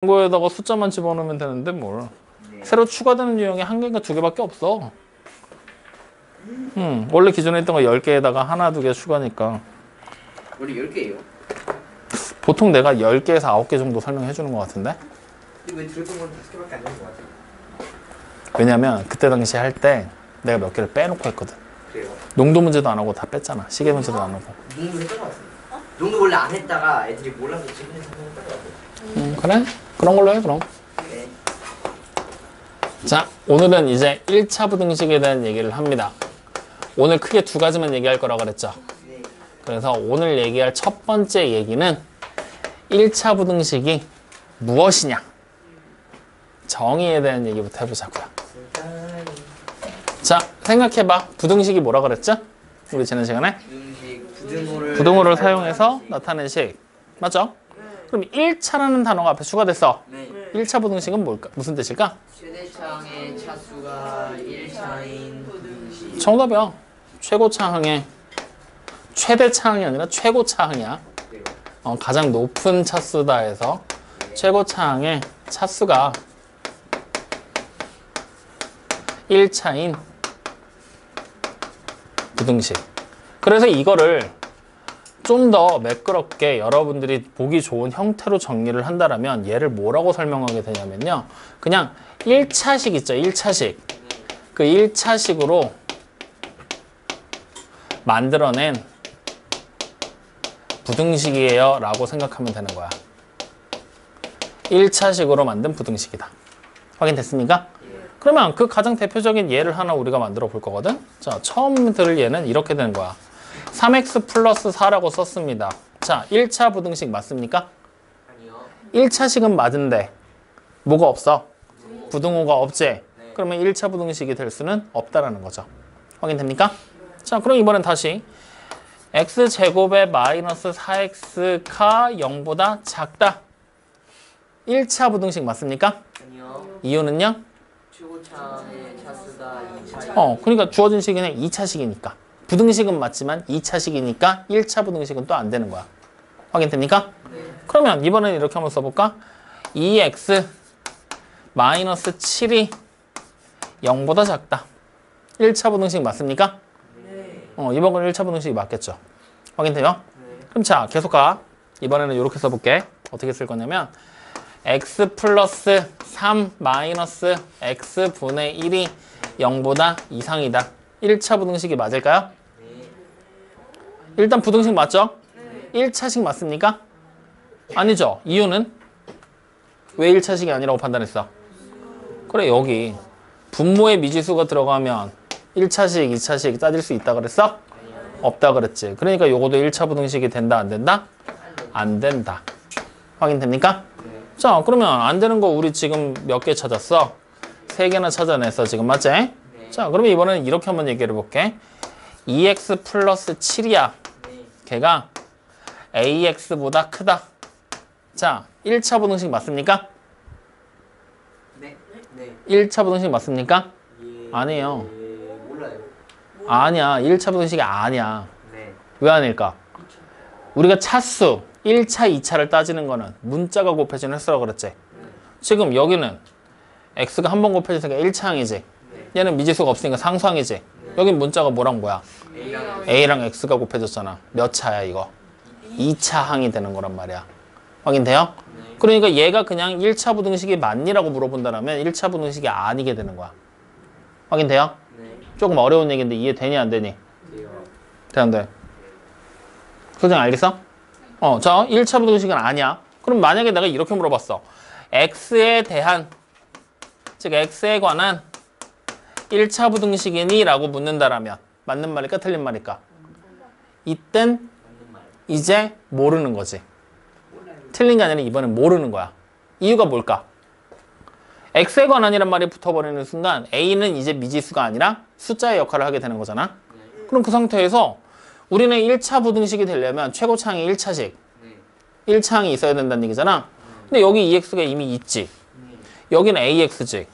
거에다가 숫자만 집어넣으면 되는데 뭘. 새로 추가되는 유형이 한 개인가 두 개밖에 없어. 원래 기존에 있던 거 10개에다가 하나, 두 개 추가니까. 원래 10개예요? 보통 내가 10개에서 9개 정도 설명해 주는 것 같은데? 근데 왜 들었던 건 5개밖에 안 되는 것 같아요? 왜냐면 그때 당시 할 때 내가 몇 개를 빼놓고 했거든. 그래요? 농도 문제도 안 하고 다 뺐잖아. 시계 문제도 안 하고. 농구 했던 것 같습니다. 농구 원래 안 했다가 애들이 몰라서 지금 해서 했던 것 같아요. 그래? 그런 걸로 해 그럼. 네. 자, 오늘은 이제 1차 부등식에 대한 얘기를 합니다. 오늘 크게 두 가지만 얘기할 거라고 그랬죠. 네. 그래서 오늘 얘기할 첫 번째 얘기는 1차 부등식이 무엇이냐, 정의에 대한 얘기부터 해보자고요. 자, 생각해봐. 부등식이 뭐라 그랬죠? 우리 지난 시간에 부등호를 사용해서 나타낸 식 맞죠? 그럼 1차라는 단어가 앞에 추가됐어. 네. 1차 부등식은 뭘까? 무슨 뜻일까? 최대차항의 차수가 1차인 부등식. 정답이야. 최고차항의 최대차항이 아니라 최고차항이야. 가장 높은 차수다 해서 최고차항의 차수가 1차인 부등식. 그래서 이거를 좀 더 매끄럽게 여러분들이 보기 좋은 형태로 정리를 한다면 얘를 뭐라고 설명하게 되냐면요. 그냥 1차식 있죠. 1차식. 그 1차식으로 만들어낸 부등식이에요 라고 생각하면 되는 거야. 1차식으로 만든 부등식이다. 확인됐습니까? 그러면 그 가장 대표적인 예를 하나 우리가 만들어 볼 거거든. 자, 처음 들을 예는 이렇게 되는 거야. 3x 플러스 4라고 썼습니다. 자, 1차 부등식 맞습니까? 아니요. 1차식은 맞은데 뭐가 없어? 부등호가 없지? 그러면 1차 부등식이 될 수는 없다라는 거죠. 확인됩니까? 자, 그럼 이번엔 다시 x제곱에 마이너스 4x가 0보다 작다. 1차 부등식 맞습니까? 아니요. 이유는요? 최고차항의 차수가 2차인. 그러니까 주어진 식은 2차식이니까. 부등식은 맞지만 2차식이니까 1차 부등식은 또 안 되는 거야. 확인됩니까? 네. 그러면 이번엔 이렇게 한번 써볼까? 2x 마이너스 7이 0보다 작다. 1차 부등식 맞습니까? 네. 이번 건 1차 부등식이 맞겠죠. 확인돼요? 네. 그럼 자, 계속 가. 이번에는 이렇게 써볼게. 어떻게 쓸 거냐면 x 플러스 3 마이너스 x분의 1이 0보다 이상이다. 1차 부등식이 맞을까요? 네. 일단 부등식 맞죠? 1차식 맞습니까? 아니죠. 이유는 왜 1차식이 아니라고 판단했어? 그래, 여기 분모에 미지수가 들어가면 1차식, 2차식 따질 수 있다 그랬어? 없다 그랬지. 그러니까 요것도 1차 부등식이 된다, 안 된다? 안 된다. 확인됩니까? 자, 그러면 안 되는 거 우리 지금 몇 개 찾았어? 3개나 찾아냈어, 지금 맞지? 자, 그러면 이번에는 이렇게 한번 얘기를 해볼게. 2x 플러스 7이야. 걔가 ax보다 크다. 자, 1차 부등식 맞습니까? 네. 네. 1차 부등식 맞습니까? 예. 아니에요. 예. 몰라요. 아니야. 1차 부등식이 아니야. 네. 왜 아닐까? 우리가 차수 1차, 2차를 따지는 거는 문자가 곱해지는 횟수라고 그랬지. 지금 여기는 x가 한 번 곱해지니까 1차항이지. 얘는 미지수가 없으니까 상수항이지. 여긴 문자가 뭐랑 뭐야? a랑 x가 곱해졌잖아. 몇 차야 이거? 2차항이 되는 거란 말이야. 확인돼요? 그러니까 얘가 그냥 1차 부등식이 맞니라고 물어본다면 1차 부등식이 아니게 되는 거야. 확인돼요? 네. 조금 어려운 얘기인데 이해되니 안 되니? 돼요. 돼 안 돼? 소장 알겠어? 자, 1차 부등식은 아니야. 그럼 만약에 내가 이렇게 물어봤어. x에 대한, 즉 x에 관한 1차 부등식이니? 라고 묻는다라면 맞는 말일까 틀린 말일까? 이땐 이제 모르는 거지. 틀린 게 아니라 이번엔 모르는 거야. 이유가 뭘까? x에 관한이란 말이 붙어버리는 순간 a는 이제 미지수가 아니라 숫자의 역할을 하게 되는 거잖아. 그럼 그 상태에서 우리는 1차 부등식이 되려면 최고차항이 1차식 1차항이 있어야 된다는 얘기잖아. 근데 여기 EX가 이미 있지. 여기는 AX지.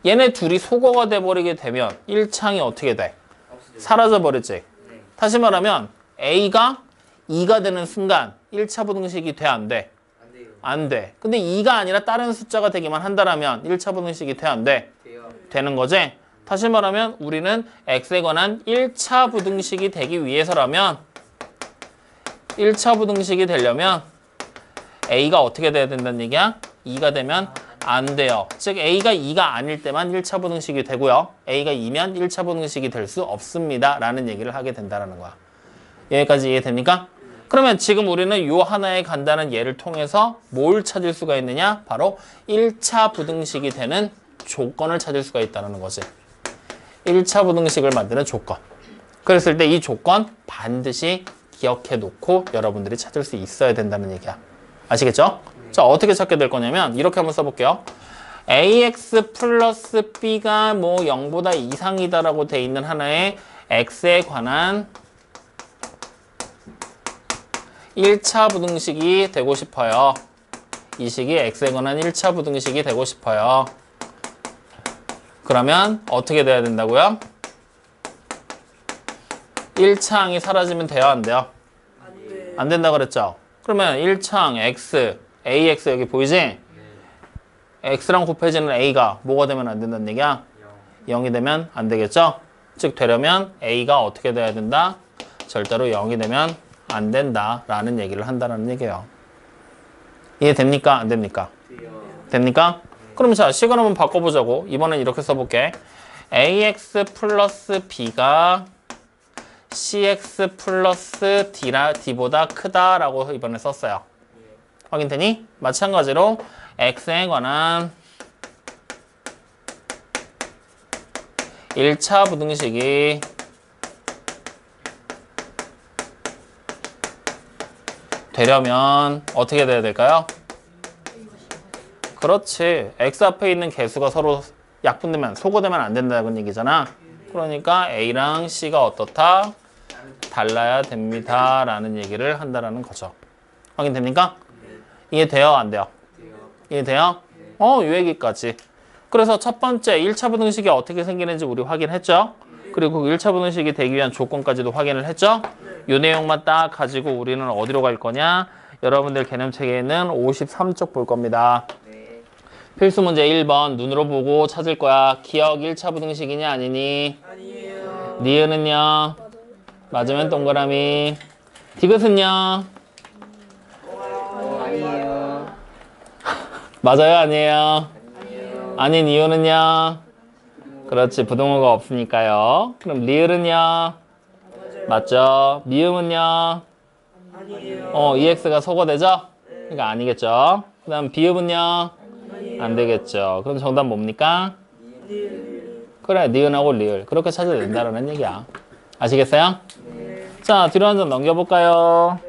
얘네 둘이 소거가 돼버리게 되면 1차항이 어떻게 돼? 사라져버리지. 다시 말하면 A가 2가 되는 순간 1차 부등식이 돼, 안 돼? 안 돼요. 안 돼. 근데 2가 아니라 다른 숫자가 되기만 한다라면 1차 부등식이 돼, 안 돼? 돼요. 되는 거지? 다시 말하면 우리는 x에 관한 1차 부등식이 되기 위해서라면 1차 부등식이 되려면 a가 어떻게 돼야 된다는 얘기야? 2가 되면 안 돼요. 즉 a가 2가 아닐 때만 1차 부등식이 되고요. a가 2면 1차 부등식이 될 수 없습니다. 라는 얘기를 하게 된다는 거야. 여기까지 이해됩니까? 그러면 지금 우리는 요 하나의 간단한 예를 통해서 뭘 찾을 수가 있느냐? 바로 1차 부등식이 되는 조건을 찾을 수가 있다는 거지. 1차 부등식을 만드는 조건. 그랬을 때 이 조건 반드시 기억해 놓고 여러분들이 찾을 수 있어야 된다는 얘기야. 아시겠죠? 자, 어떻게 찾게 될 거냐면 이렇게 한번 써볼게요. ax 플러스 b가 뭐 0보다 이상이다라고 돼 있는 하나의 x에 관한 1차 부등식이 되고 싶어요. 이 식이 x에 관한 1차 부등식이 되고 싶어요. 그러면 어떻게 돼야 된다고요? 1차항이 사라지면 돼요, 안 돼요? 안 된다 그랬죠? 그러면 1차항 x, ax 여기 보이지? x랑 곱해지는 a가 뭐가 되면 안 된다는 얘기야? 0이 되면 안 되겠죠? 즉 되려면 a가 어떻게 돼야 된다? 절대로 0이 되면 안 된다라는 얘기를 한다는 얘기예요. 이해됩니까? 안 됩니까? 됩니까? 그럼 자, 식을 한번 바꿔보자고. 이번엔 이렇게 써볼게. ax 플러스 b가 cx 플러스 d보다 크다라고 이번에 썼어요. 확인되니? 마찬가지로 x에 관한 1차 부등식이 되려면 어떻게 돼야 될까요? 그렇지. x 앞에 있는 개수가 서로 약분되면, 소거되면 안 된다는 얘기잖아. 그러니까 a랑 c가 어떻다? 달라야 됩니다. 라는 얘기를 한다는 거죠. 확인됩니까? 이해돼요? 안 돼요? 이해돼요? 요 얘기까지. 그래서 첫 번째 1차 부등식이 어떻게 생기는지 우리 확인했죠? 그리고 1차 부등식이 되기 위한 조건까지도 확인을 했죠? 이 내용만 딱 가지고 우리는 어디로 갈 거냐? 여러분들 개념책에 있는 53쪽 볼 겁니다. 필수 문제 1번 눈으로 보고 찾을 거야. 기억 1차 부등식이냐 아니니? 아니에요. 니은은요? 맞으면 동그라미. 디귿은요? 아니에요. 맞아요 아니에요? 아니에요. 아닌 이유는요? 그렇지, 부등호가 없으니까요. 그럼 리을은요? 맞죠? 미음은요? 아니에요. EX가 소거되죠? 그러니까 아니겠죠? 그 다음 비읍은요? 안 되겠죠. 그럼 정답 뭡니까? 그래, 니은하고 리을. 그렇게 찾아야 된다는 얘기야. 아시겠어요? 자, 뒤로 한 장 넘겨볼까요?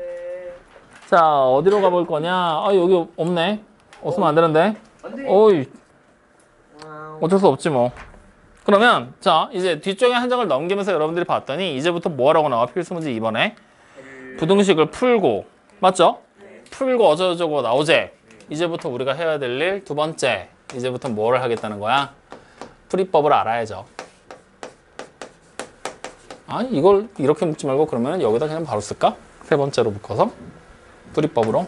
자, 어디로 가볼 거냐? 여기 없네. 없으면 안 되는데. 어이, 어쩔 수 없지 뭐. 그러면 자, 이제 뒤쪽에 한 장을 넘기면서 여러분들이 봤더니 이제부터 뭐라고 나와? 필수 문제 2번에 부등식을 풀고, 맞죠? 풀고 어쩌고저쩌고 나오지? 이제부터 우리가 해야 될 일 두 번째, 이제부터 뭐를 하겠다는 거야? 풀이법을 알아야죠. 이걸 이렇게 묶지 말고 그러면 여기다 그냥 바로 쓸까? 세 번째로 묶어서 풀이법으로.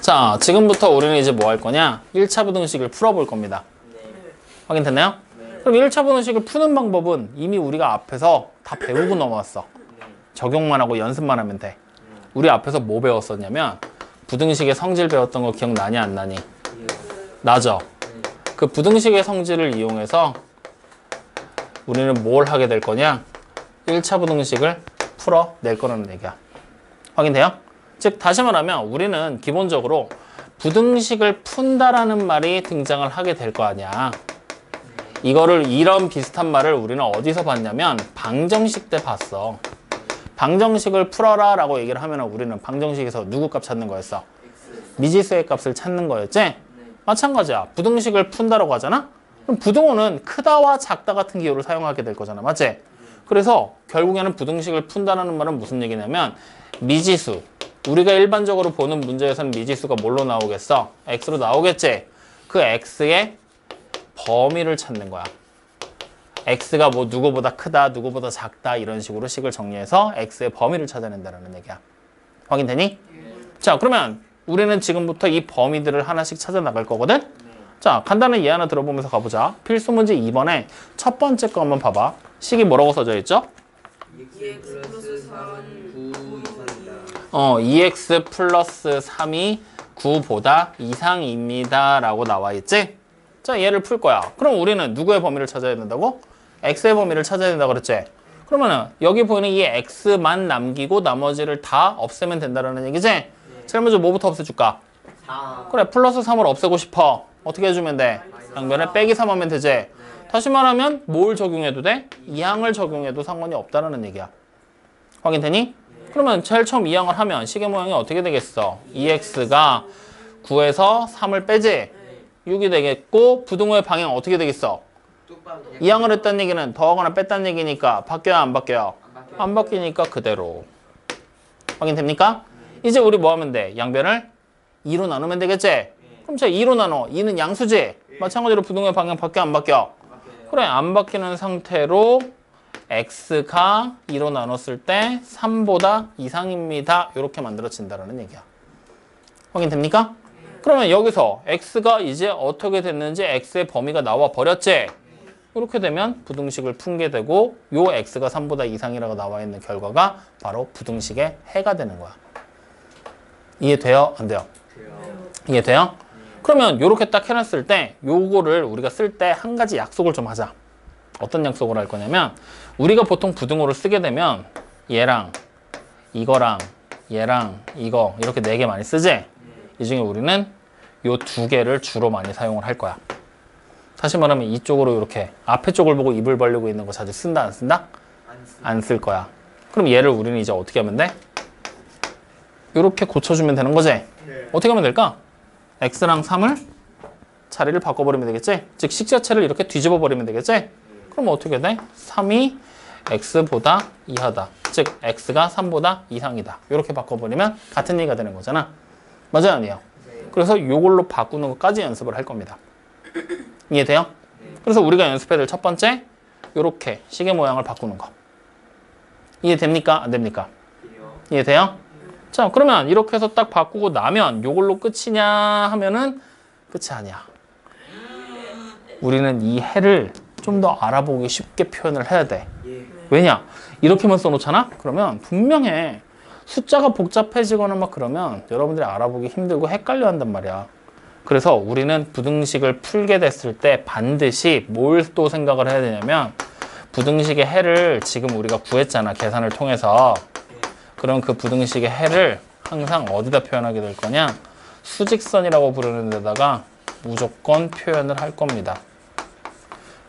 자, 지금부터 우리는 이제 뭐 할 거냐? 1차 부등식을 풀어볼 겁니다. 확인됐나요? 그럼 1차 부등식을 푸는 방법은 이미 우리가 앞에서 다 배우고 넘어왔어. 적용만 하고 연습만 하면 돼. 우리 앞에서 뭐 배웠었냐면 부등식의 성질 배웠던 거 기억나니 안 나니? 나죠? 그 부등식의 성질을 이용해서 우리는 뭘 하게 될 거냐? 1차 부등식을 풀어낼 거라는 얘기야. 확인돼요? 즉 다시 말하면 우리는 기본적으로 부등식을 푼다라는 말이 등장을 하게 될 거 아니야. 이런 비슷한 말을 우리는 어디서 봤냐면 방정식 때 봤어. 방정식을 풀어라 라고 얘기를 하면 우리는 방정식에서 누구 값 찾는 거였어? 미지수의 값을 찾는 거였지? 마찬가지야. 부등식을 푼다라고 하잖아? 그럼 부등호는 크다와 작다 같은 기호를 사용하게 될 거잖아. 맞지? 그래서 결국에는 부등식을 푼다라는 말은 무슨 얘기냐면 미지수. 우리가 일반적으로 보는 문제에서는 미지수가 뭘로 나오겠어? x로 나오겠지? 그 x의 범위를 찾는 거야. x가 뭐 누구보다 크다, 누구보다 작다 이런 식으로 식을 정리해서 x의 범위를 찾아낸다는 얘기야. 확인되니? 자, 그러면 우리는 지금부터 이 범위들을 하나씩 찾아 나갈 거거든? 자, 간단한 예 하나 들어보면서 가보자. 필수 문제 2번에 첫 번째 거 한번 봐봐. 식이 뭐라고 써져 있죠? 2x 플러스 3은 9 이상이다. 2x 플러스 3이 9보다 이상입니다. 라고 나와 있지? 자, 얘를 풀 거야. 그럼 우리는 누구의 범위를 찾아야 된다고? x의 범위를 찾아야 된다 그랬지? 그러면은 여기 보이는 이 x만 남기고 나머지를 다 없애면 된다는 얘기지? 제일 먼저 뭐부터 없애줄까? 4. 그래, 플러스 3을 없애고 싶어. 어떻게 해주면 돼? 양변에 빼기 3 하면 되지? 다시 말하면 뭘 적용해도 돼? 2항을 적용해도 상관이 없다는 얘기야. 확인되니? 그러면 제일 처음 2항을 하면 식의 모양이 어떻게 되겠어? 2x가 9에서 3을 빼지? 6이 되겠고 부등호의 방향 어떻게 되겠어? 2항을 했다는 얘기는 더하거나 뺐다는 얘기니까 바뀌어요 안 바뀌어요? 안 바뀌니까 그대로. 확인됩니까? 이제 우리 뭐 하면 돼? 양변을 2로 나누면 되겠지? 그럼 자 2로 나눠. 2는 양수지? 마찬가지로 부등호의 방향 바뀌어 안 바뀌어? 그래, 안 바뀌는 상태로 x가 2로 나눴을 때 3보다 이상입니다. 이렇게 만들어진다는 얘기야. 확인됩니까? 그러면 여기서 x가 이제 어떻게 됐는지 x의 범위가 나와 버렸지? 이렇게 되면 부등식을 풀게 되고 요 x가 3보다 이상이라고 나와 있는 결과가 바로 부등식의 해가 되는 거야. 이해돼요? 안 돼요? 이해돼요? 그러면 이렇게 딱 해놨을 때 요거를 우리가 쓸 때 한 가지 약속을 좀 하자. 어떤 약속을 할 거냐면 우리가 보통 부등호를 쓰게 되면 얘랑 이거랑 얘랑 이거 이렇게 4개 많이 쓰지? 이 중에 우리는 요 2개를 주로 많이 사용을 할 거야. 다시 말하면 이쪽으로 이렇게 앞에 쪽을 보고 입을 벌리고 있는 거 자주 쓴다 안 쓴다? 안 쓸 거야. 그럼 얘를 우리는 이제 어떻게 하면 돼? 이렇게 고쳐주면 되는 거지? 어떻게 하면 될까? x랑 3을 자리를 바꿔버리면 되겠지? 즉 식 자체를 이렇게 뒤집어 버리면 되겠지? 그럼 어떻게 돼? 3이 x보다 이하다. 즉 x가 3보다 이상이다. 이렇게 바꿔버리면 같은 얘기가 되는 거잖아. 맞아요? 아니에요? 그래서 이걸로 바꾸는 것까지 연습을 할 겁니다. 이해돼요? 그래서 우리가 연습해야 될 첫 번째 이렇게 식의 모양을 바꾸는 거. 이해됩니까? 안 됩니까? 이해돼요? 자, 그러면 이렇게 해서 딱 바꾸고 나면 이걸로 끝이냐 하면은 끝이 아니야. 우리는 이 해를 좀 더 알아보기 쉽게 표현을 해야 돼. 왜냐? 이렇게만 써놓잖아? 그러면 분명해. 숫자가 복잡해지거나 막 그러면 여러분들이 알아보기 힘들고 헷갈려 한단 말이야. 그래서 우리는 부등식을 풀게 됐을 때 반드시 뭘 또 생각을 해야 되냐면 부등식의 해를 지금 우리가 구했잖아. 계산을 통해서. 그럼 그 부등식의 해를 항상 어디다 표현하게 될 거냐? 수직선이라고 부르는 데다가 무조건 표현을 할 겁니다.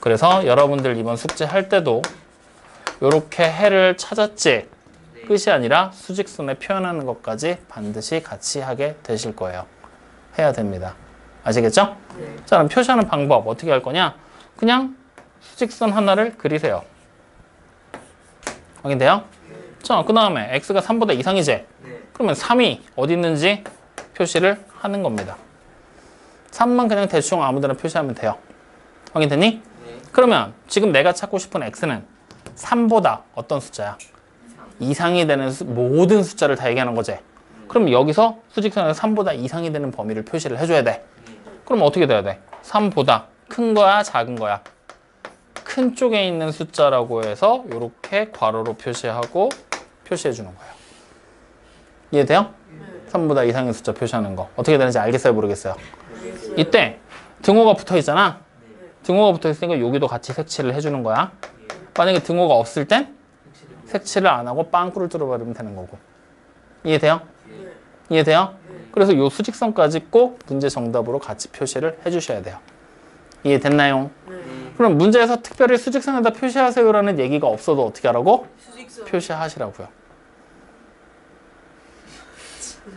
그래서 여러분들 이번 숙제 할 때도 이렇게 해를 찾았지? 끝이 아니라 수직선에 표현하는 것까지 반드시 같이 하게 되실 거예요. 해야 됩니다. 아시겠죠? 자, 그럼 표시하는 방법 어떻게 할 거냐? 그냥 수직선 하나를 그리세요. 확인돼요? 자, 그 다음에 x가 3보다 이상이지? 그러면 3이 어디 있는지 표시를 하는 겁니다. 3만 그냥 대충 아무데나 표시하면 돼요. 확인됐니? 그러면 지금 내가 찾고 싶은 x는 3보다 어떤 숫자야? 이상이 되는 모든 숫자를 다 얘기하는 거지? 그럼 여기서 수직선에서 3보다 이상이 되는 범위를 표시를 해줘야 돼. 그럼 어떻게 돼야 돼? 3보다 큰 거야? 작은 거야? 큰 쪽에 있는 숫자라고 해서 이렇게 괄호로 표시하고 표시해 주는 거예요. 이해돼요? 3보다 이상의 숫자 표시하는 거. 어떻게 되는지 알겠어요? 모르겠어요? 이때 등호가 붙어 있잖아. 등호가 붙어 있으니까 여기도 같이 색칠을 해주는 거야. 만약에 등호가 없을 땐 색칠을 안 하고 빵꾸를 뚫어버리면 되는 거고. 이해돼요? 이해돼요? 그래서 이 수직선까지 꼭 문제 정답으로 같이 표시를 해주셔야 돼요. 이해됐나요? 그럼 문제에서 특별히 수직선에다 표시하세요라는 얘기가 없어도 어떻게 하라고? 수직선. 표시하시라고요.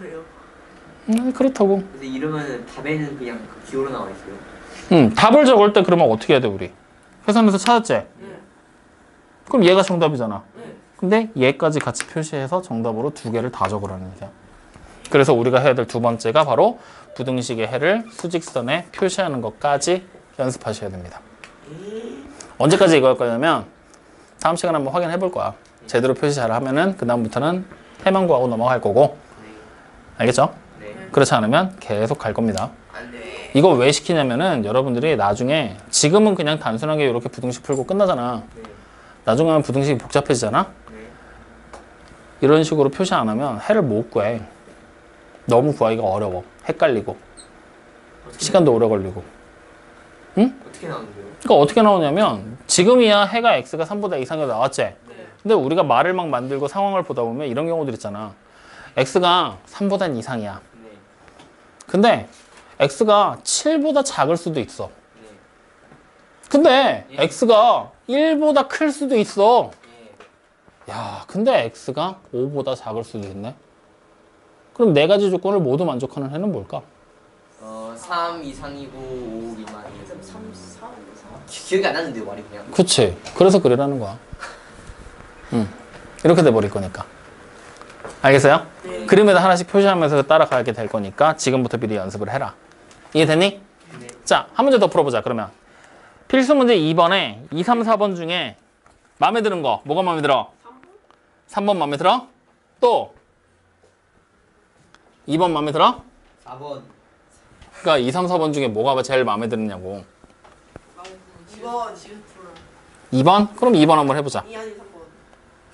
왜요? 그렇다고. 근데 이러면 답에는 그냥 그 기호로 나와 있어요. 답을 적을 때 그러면 어떻게 해야 돼 우리? 계산해서 찾았지? 그럼 얘가 정답이잖아. 근데 얘까지 같이 표시해서 정답으로 2개를 다 적으라는 얘기야. 그래서 우리가 해야 될 두 번째가 바로 부등식의 해를 수직선에 표시하는 것까지 연습하셔야 됩니다. 언제까지 이거 할 거냐면 다음 시간에 한번 확인해 볼 거야. 제대로 표시 잘 하면은 그 다음부터는 해만 구하고 넘어갈 거고 알겠죠? 네. 그렇지 않으면 계속 갈 겁니다. 안돼. 이거 왜 시키냐면은 여러분들이 나중에 지금은 그냥 단순하게 이렇게 부등식 풀고 끝나잖아. 네. 나중에 하면 부등식이 복잡해지잖아. 네. 이런 식으로 표시 안 하면 해를 못 구해. 너무 구하기가 어려워. 헷갈리고 시간도 오래 걸리고. 응? 어떻게 나오는데요? 그러니까 어떻게 나오냐면 지금이야 해가 x가 3보다 이상이 나왔지. 네. 근데 우리가 말을 막 만들고 상황을 보다 보면 이런 경우들 있잖아. x가 3보단 이상이야. 네. 근데 x가 7보다 작을 수도 있어. 네. 근데 예. x가 1보다 클 수도 있어. 예. 야, 근데 x가 5보다 작을 수도 있네. 그럼 네 가지 조건을 모두 만족하는 해는 뭘까? 3 이상이고 5 미만이고. 3, 4, 4. 기억이 안 나는데요, 말이 그냥. 그치. 그래서 그래라는 거야. 이렇게 돼버릴 거니까. 알겠어요? 네. 그림에다 하나씩 표시하면서 따라가게 될 거니까 지금부터 미리 연습을 해라. 이해됐니? 네. 자, 한 문제 더 풀어보자. 그러면 필수 문제 2번에 2, 3, 4번 중에 마음에 드는 거 뭐가 마음에 들어? 3번 마음에 들어? 또 2번 마음에 들어? 4번. 그러니까 2, 3, 4번 중에 뭐가 제일 마음에 드느냐고. 2번 지금 풀어. 2번? 그럼 2번 한번 해보자. 2 아니 3번.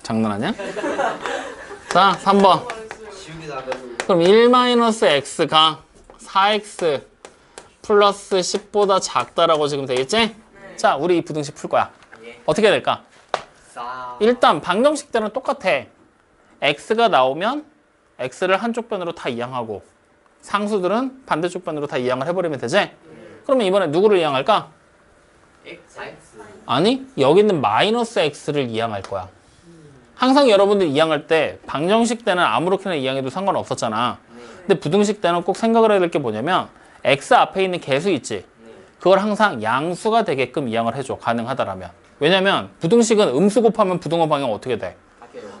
장난하냐? 자, 3번. 지우개 나가지고. 그럼 1-x가 4x 플러스 10보다 작다라고 지금 되겠지? 네. 자, 우리 이 부등식 풀 거야. 예. 어떻게 해야 될까? 4. 일단 방정식 때는 똑같아. x가 나오면 x를 한쪽 변으로 다 이항하고 상수들은 반대쪽 변으로 다 이항을 해버리면 되지? 그러면 이번에 누구를 이항할까? X. 아니, 여기 있는 마이너스 x를 이항할 거야. 항상 여러분들이 이항할 때 방정식 때는 아무렇게나 이항해도 상관없었잖아. 근데 부등식 때는 꼭 생각을 해야 될 게 뭐냐면 x 앞에 있는 개수 있지? 그걸 항상 양수가 되게끔 이항을 해줘. 가능하다라면. 왜냐면 부등식은 음수 곱하면 부등호 방향 어떻게 돼?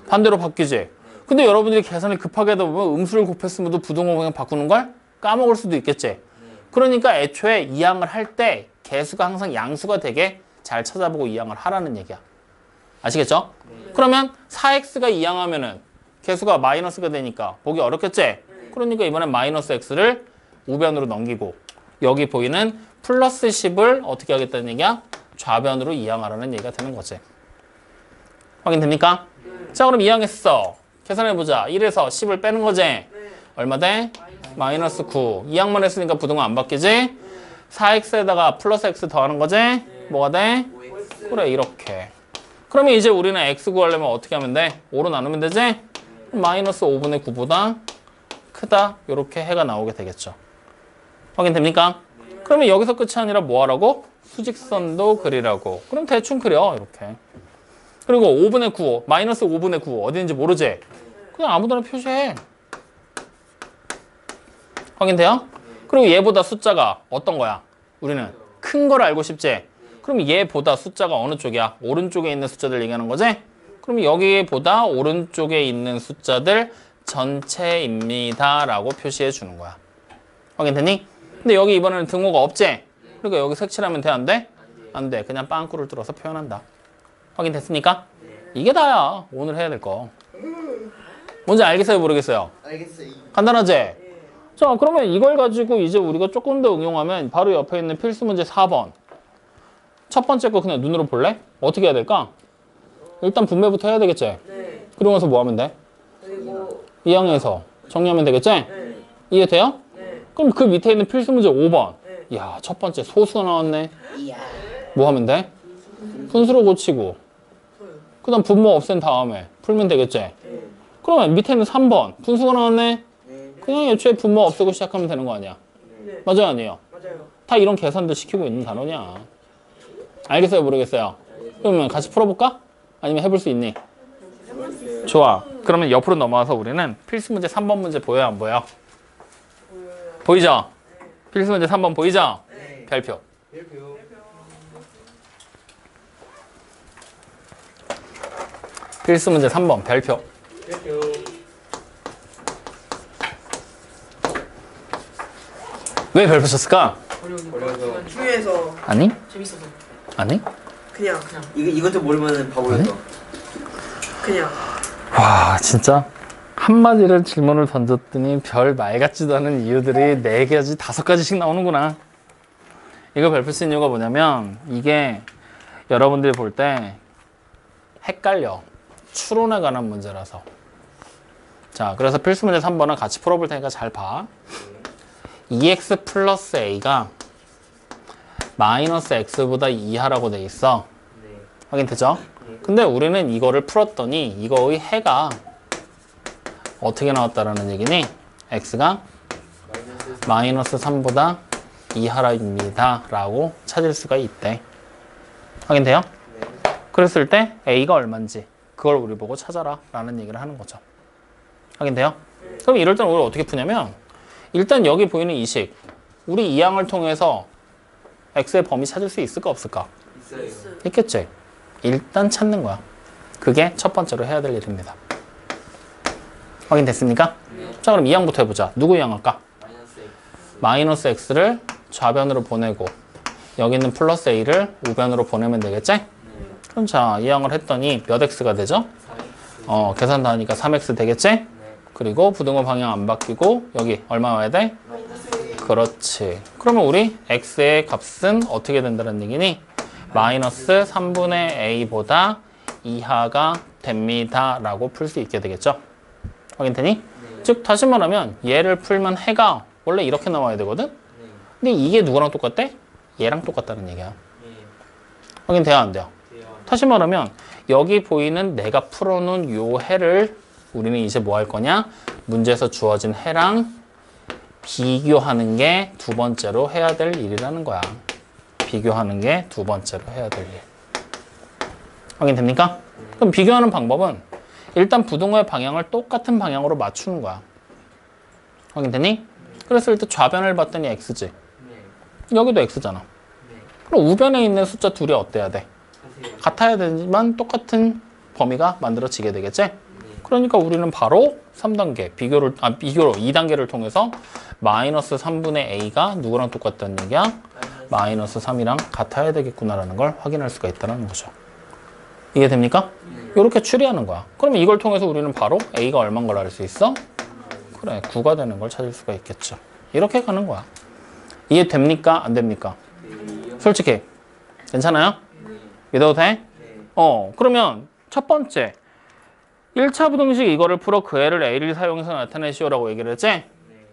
반대로 바뀌지? 근데 여러분들이 계산을 급하게 하다 보면 음수를 곱했으면도 부등호 방향 바꾸는 걸 까먹을 수도 있겠지? 그러니까 애초에 이항을 할 때 개수가 항상 양수가 되게 잘 찾아보고 이항을 하라는 얘기야. 아시겠죠? 그러면 4x가 이항하면은 개수가 마이너스가 되니까 보기 어렵겠지? 그러니까 이번엔 마이너스 x를 우변으로 넘기고 여기 보이는 플러스 10을 어떻게 하겠다는 얘기야? 좌변으로 이항하라는 얘기가 되는 거지. 확인됩니까? 자, 그럼 이항했어. 계산해보자. 1에서 10을 빼는 거지? 얼마 돼? 마이너스 9. 이항만 했으니까 부등호 안 바뀌지? 4x에다가 플러스 x 더하는 거지? 뭐가 돼? 그래, 이렇게. 그러면 이제 우리는 x 구하려면 어떻게 하면 돼? 5로 나누면 되지? 마이너스 5분의 9보다 크다. 이렇게 해가 나오게 되겠죠. 확인됩니까? 그러면 여기서 끝이 아니라 뭐 하라고? 수직선도 그리라고. 그럼 대충 그려. 이렇게. 그리고 5분의 9, 마이너스 5분의 9 어디인지 모르지? 그냥 아무데나 표시해. 확인돼요? 그리고 얘보다 숫자가 어떤 거야? 우리는 큰 걸 알고 싶지? 그럼 얘보다 숫자가 어느 쪽이야? 오른쪽에 있는 숫자들 얘기하는 거지? 그럼 여기보다 오른쪽에 있는 숫자들 전체입니다 라고 표시해 주는 거야. 확인되니? 근데 여기 이번에는 등호가 없지? 그러니까 여기 색칠하면 돼? 안 돼? 안 돼. 그냥 빵꾸를 뚫어서 표현한다. 확인됐습니까? 이게 다야. 오늘 해야 될 거. 뭔지 알겠어요? 모르겠어요? 알겠어요. 간단하지? 자, 그러면 이걸 가지고 이제 우리가 조금 더 응용하면 바로 옆에 있는 필수 문제 4번. 첫 번째 거 그냥 눈으로 볼래? 어떻게 해야 될까? 일단 분배부터 해야 되겠지? 네. 그러면서 뭐 하면 돼? 그리고 이항해서 정리하면 되겠지? 네. 이해돼요? 네. 그럼 그 밑에 있는 필수 문제 5번. 네. 이야, 첫 번째 소수가 나왔네. 이야. 뭐 하면 돼? 분수로 고치고 그 다음 분모 없앤 다음에 풀면 되겠지? 네. 그러면 밑에 있는 3번 분수가 나왔네? 네. 그냥 애초에 분모 없애고 시작하면 되는 거 아니야? 네. 맞아요, 아니에요? 맞아요. 다 이런 계산들 시키고 있는 단원이야. 알겠어요, 모르겠어요? 그러면 같이 풀어볼까? 아니면 해볼 수 있니? 좋아. 그러면 옆으로 넘어와서 우리는 필수 문제 3번 문제 보여요, 안 보여? 보이죠? 필수 문제 3번 보이죠? 네. 별표. 별표. 필수 문제 3번 별표. 별표. 왜 별표 쳤을까? 어려워서. 중요해서 아니? 재밌어서 아니? 그냥 이것도 모르면 바보였어. 그냥 와, 진짜 한마디를 질문을 던졌더니 별 말 같지도 않은 이유들이 4개지 5가지씩 나오는구나. 이거 별표 쓴 이유가 뭐냐면 이게 여러분들이 볼 때 헷갈려. 추론에 관한 문제라서. 자, 그래서 필수 문제 3번은 같이 풀어볼 테니까 잘 봐. 2x 플러스 a가 마이너스 x보다 이하라고 돼 있어. 네. 확인되죠? 근데 우리는 이거를 풀었더니 이거의 해가 어떻게 나왔다라는 얘기니? x가 마이너스 3보다 이하라입니다 라고 찾을 수가 있대. 확인돼요? 네. 그랬을 때 a가 얼마인지 그걸 우리 보고 찾아라 라는 얘기를 하는 거죠. 확인돼요? 그럼 이럴 때는 우리 어떻게 푸냐면 일단 여기 보이는 이 식 우리 이 항을 통해서 x의 범위 찾을 수 있을까 없을까? 있어요. 있겠지? 일단 찾는 거야. 그게 첫 번째로 해야 될 일입니다. 확인됐습니까? 자, 그럼 이 항부터 해보자. 누구 이 항 할까? 마이너스 x를 좌변으로 보내고 여기 있는 플러스 a를 우변으로 보내면 되겠지? 그럼 자, 이 항을 했더니 몇 x가 되죠? 계산 다 하니까 3x 되겠지? 그리고 부등호 방향 안 바뀌고 여기 얼마 와야 돼? 그렇지. 그러면 우리 x의 값은 어떻게 된다는 얘기니? 마이너스 3분의 a보다 이하가 됩니다 라고 풀 수 있게 되겠죠? 확인되니? 즉 다시 말하면 얘를 풀면 해가 원래 이렇게 나와야 되거든? 근데 이게 누구랑 똑같대? 얘랑 똑같다는 얘기야. 확인돼야 안 돼요? 다시 말하면 여기 보이는 내가 풀어놓은 요 해를 우리는 이제 뭐 할 거냐? 문제에서 주어진 해랑 비교하는 게 두 번째로 해야 될 일이라는 거야. 비교하는 게 두 번째로 해야 될 일. 확인됩니까? 그럼 비교하는 방법은 일단 부등호의 방향을 똑같은 방향으로 맞추는 거야. 확인되니? 그랬을 때 좌변을 봤더니 x지. 여기도 x잖아. 그럼 우변에 있는 숫자 둘이 어때야 돼? 같아야 되지만 똑같은 범위가 만들어지게 되겠지? 그러니까 우리는 바로 3단계 비교로 2단계를 통해서 마이너스 3분의 a가 누구랑 똑같다는 얘기야? 마이너스 3이랑 같아야 되겠구나라는 걸 확인할 수가 있다는 거죠. 이해됩니까? 이렇게 추리하는 거야. 그러면 이걸 통해서 우리는 바로 a가 얼마인 걸 알 수 있어? 그래, 9가 되는 걸 찾을 수가 있겠죠. 이렇게 가는 거야. 이해됩니까? 안 됩니까? 솔직히 괜찮아요? 믿어도 돼? 그러면 첫 번째 1차 부등식 이거를 풀어 그 애를 a를 사용해서 나타내시오라고 얘기를 했지?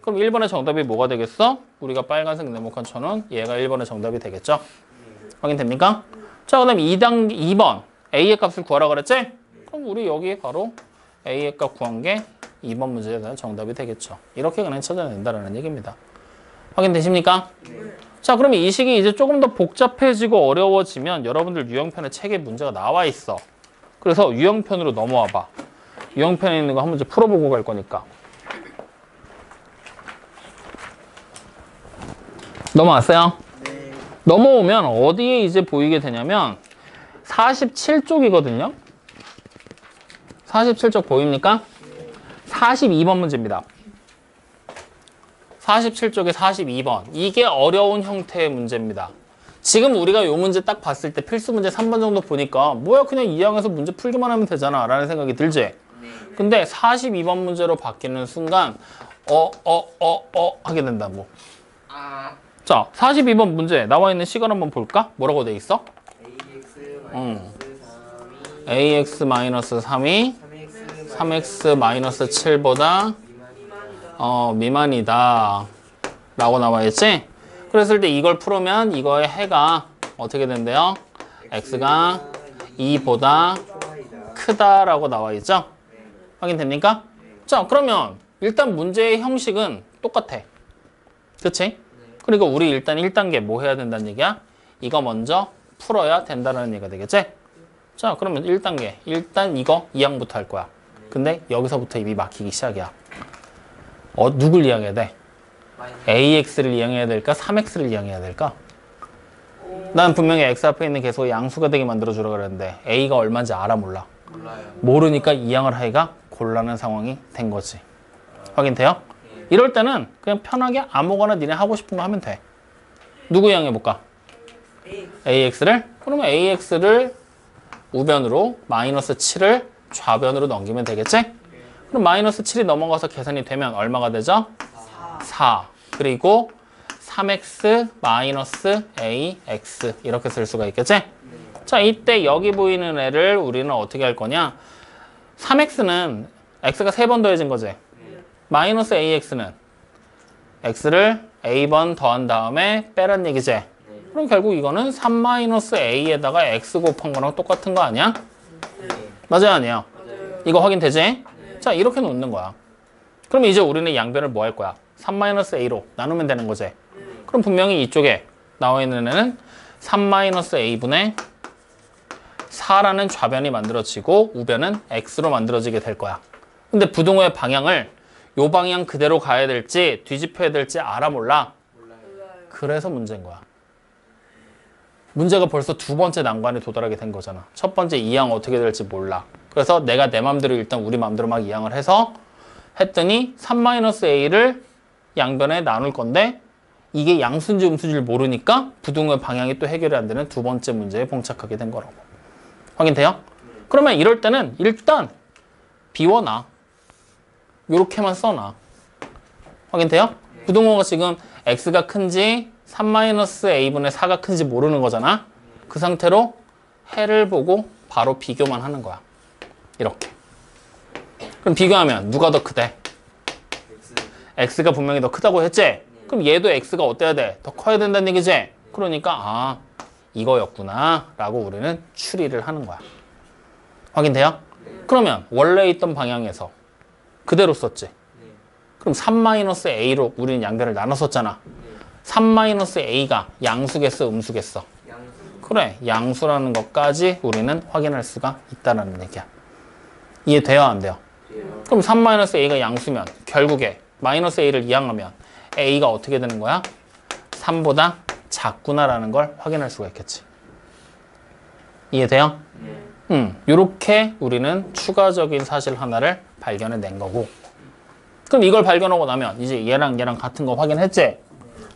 그럼 1번의 정답이 뭐가 되겠어? 우리가 빨간색 네모칸 쳐놓은 얘가 1번의 정답이 되겠죠? 확인됩니까? 자, 그 다음에 2번 a의 값을 구하라 그랬지? 그럼 우리 여기 바로 a의 값 구한 게 2번 문제에 대한 정답이 되겠죠. 이렇게 그냥 찾아낸다는 얘기입니다. 확인되십니까? 자, 그러면 이 식이 이제 조금 더 복잡해지고 어려워지면 여러분들 유형편에 책에 문제가 나와 있어. 그래서 유형편으로 넘어와 봐. 유형편에 있는 거 한 문제 풀어보고 갈 거니까. 넘어왔어요? 네. 넘어오면 어디에 이제 보이게 되냐면 47쪽이거든요. 47쪽 보입니까? 42번 문제입니다. 47쪽에 42번. 이게 어려운 형태의 문제입니다. 지금 우리가 이 문제 딱 봤을 때 필수 문제 3번 정도 보니까 뭐야 그냥 이 항에서 문제 풀기만 하면 되잖아 라는 생각이 들지? 근데 42번 문제로 바뀌는 순간 하게 된다고. 자, 42번 문제 나와 있는 시간 한번 볼까? 뭐라고 돼 있어? ax-3이 3x-7보다 미만이다 라고 나와 있지? 그랬을 때 이걸 풀으면 이거의 해가 어떻게 된대요? x가 2보다 크다라고 나와 있죠? 확인됩니까? 자, 그러면 일단 문제의 형식은 똑같아. 그치? 그리고 우리 일단 1단계 뭐 해야 된다는 얘기야? 이거 먼저 풀어야 된다는 얘기가 되겠지? 자, 그러면 1단계. 일단 이거 2항부터 할 거야. 근데 여기서부터 입이 막히기 시작이야. 누굴 이항해야 돼? AX를 이항해야 될까? 3X를 이항해야 될까? 난 분명히 X 앞에 있는 계속이 양수가 되게 만들어주려고 그랬는데 A가 얼마인지 알아 몰라? 모르니까 이항을 하기가 곤란한 상황이 된 거지. 확인돼요? 이럴 때는 그냥 편하게 아무거나 니네 하고 싶은 거 하면 돼. 누구 이항해볼까? AX를? 그러면 AX를 우변으로 마이너스 7을 좌변으로 넘기면 되겠지? 그럼 마이너스 7이 넘어가서 계산이 되면 얼마가 되죠? 4. 4. 그리고 3x 마이너스 ax 이렇게 쓸 수가 있겠지? 자, 이때 여기 보이는 애를 우리는 어떻게 할 거냐? 3x는 x가 3번 더해진 거지? 마이너스 ax는 x를 a번 더한 다음에 빼란 얘기지? 그럼 결국 이거는 3 마이너스 a에다가 x 곱한 거랑 똑같은 거 아니야? 맞아요, 아니에요? 맞아요. 이거 확인되지? 자, 이렇게 놓는 거야. 그럼 이제 우리는 양변을 뭐 할 거야? 3 마이너스 a로 나누면 되는 거지? 그럼 분명히 이쪽에 나와 있는 애는 3 마이너스 a분의 4라는 좌변이 만들어지고 우변은 x로 만들어지게 될 거야. 근데 부등호의 방향을 요 방향 그대로 가야 될지 뒤집혀야 될지 알아 몰라? 몰라요. 그래서 문제인 거야. 문제가 벌써 두 번째 난관에 도달하게 된 거잖아. 첫 번째 이항 어떻게 될지 몰라. 그래서 내가 내 맘대로 일단 우리 맘대로 막 이항을 해서 했더니 3-a를 양변에 나눌 건데 이게 양수인지 음수인지를 모르니까 부등호의 방향이 또 해결이 안 되는 두 번째 문제에 봉착하게 된 거라고. 확인돼요? 그러면 이럴 때는 일단 비워놔. 요렇게만 써놔. 확인돼요? 부등호가 지금 x가 큰지 3-a분의 4가 큰지 모르는 거잖아. 그 상태로 해를 보고 바로 비교만 하는 거야. 이렇게. 그럼 비교하면 누가 더 크대? x가 분명히 더 크다고 했지? 그럼 얘도 x가 어때야 돼? 더 커야 된다는 얘기지? 그러니까 아, 이거였구나 라고 우리는 추리를 하는 거야. 확인돼요? 그러면 원래 있던 방향에서 그대로 썼지? 그럼 3-a로 우리는 양변을 나눴었잖아. 3-a가 양수겠어, 음수겠어? 그래, 양수라는 것까지 우리는 확인할 수가 있다는 얘기야. 이해돼요, 안 돼요? 그럼 3-a가 양수면 결국에 마이너스 a를 이항하면 a가 어떻게 되는 거야? 3보다 작구나라는 걸 확인할 수가 있겠지. 이해돼요? 요렇게 우리는 추가적인 사실 하나를 발견해낸 거고. 그럼 이걸 발견하고 나면 이제 얘랑 같은 거 확인했지?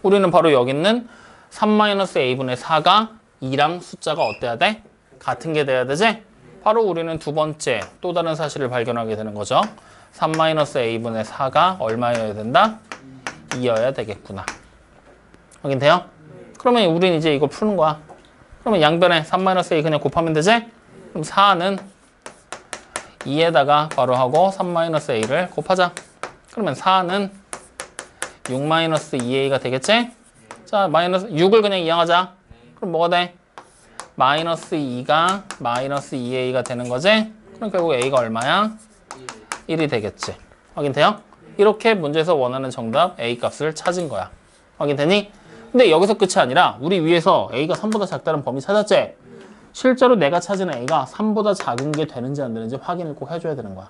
우리는 바로 여기 있는 3-a분의 4가 2랑 숫자가 어때야 돼? 같은 게 돼야 되지? 바로 우리는 두 번째 또 다른 사실을 발견하게 되는 거죠. 3-a분의 4가 얼마여야 된다? 2여야 되겠구나. 확인돼요? 그러면 우리는 이제 이거 푸는 거야. 그러면 양변에 3-a 그냥 곱하면 되지? 그럼 4는 2에다가 바로 하고 3-a를 곱하자. 그러면 4는 6-2a가 되겠지? 자, 마이너스 6을 그냥 이항하자. 그럼 뭐가 돼? 마이너스 2가 마이너스 2a가 되는 거지? 그럼 결국 a가 얼마야? 1이 되겠지. 확인돼요? 이렇게 문제에서 원하는 정답 a 값을 찾은 거야. 확인되니? 근데 여기서 끝이 아니라 우리 위에서 a가 3보다 작다는 범위 찾았지? 실제로 내가 찾은 a가 3보다 작은 게 되는지 안 되는지 확인을 꼭 해줘야 되는 거야.